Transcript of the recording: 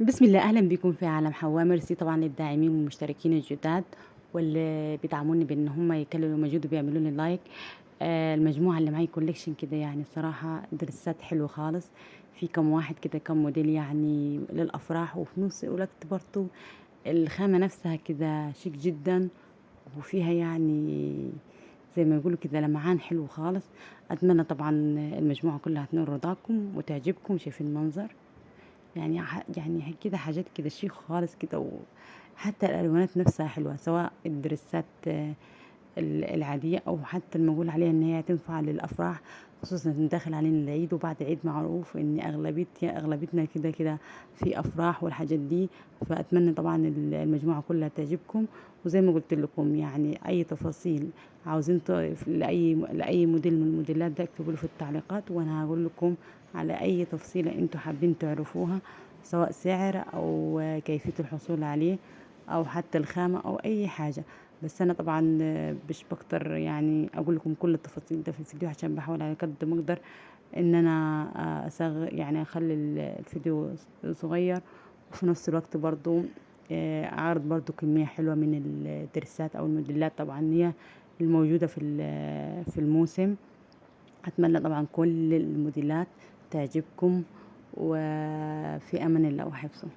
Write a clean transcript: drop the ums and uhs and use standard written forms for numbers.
بسم الله أهلا بكم في عالم حواء. ميرسي طبعا للداعمين والمشتركين الجداد واللي بيدعموني بإن هم يكللوا مجهود وبيعملوا لي لايك. المجموعة اللي معي كوليكشن كده يعني صراحة درسات حلوة خالص. في كم واحد كده كم موديل يعني للأفراح، وفي نفس الوقت برضو الخامة نفسها كده شيك جدا، وفيها يعني زي ما يقولوا كده لمعان حلو خالص. أتمنى طبعا المجموعة كلها تنور رضاكم وتعجبكم. شايفين المنظر يعني يعني كده حاجات كده شيك خالص كده، وحتى الألوانات نفسها حلوة، سواء الدرسات العادية أو حتى المقول عليها إن هي تنفع للأفراح، خصوصا إن داخل علينا العيد. وبعد عيد معروف إن أغلبيتنا كده كده في أفراح والحاجات دي. فأتمنى طبعا المجموعة كلها تعجبكم. وزي ما قلت لكم يعني أي تفاصيل عاوزين لأي موديل من الموديلات ده اكتبوا له في التعليقات، وأنا هقول لكم على أي تفصيلة أنتوا حابين تعرفوها، سواء سعر أو كيفية الحصول عليه أو حتى الخامة أو أي حاجة. بس أنا طبعا مش بكتر يعني أقول لكم كل التفاصيل ده في الفيديو، عشان بحاول على قد ما أقدر إن أنا يعني أخلي الفيديو صغير، وفي نفس الوقت برضو أعرض برضو كمية حلوة من الدرسات أو الموديلات طبعا هي الموجودة في الموسم. أتمنى طبعا كل الموديلات تعجبكم، وفي أمان الله وحفظه.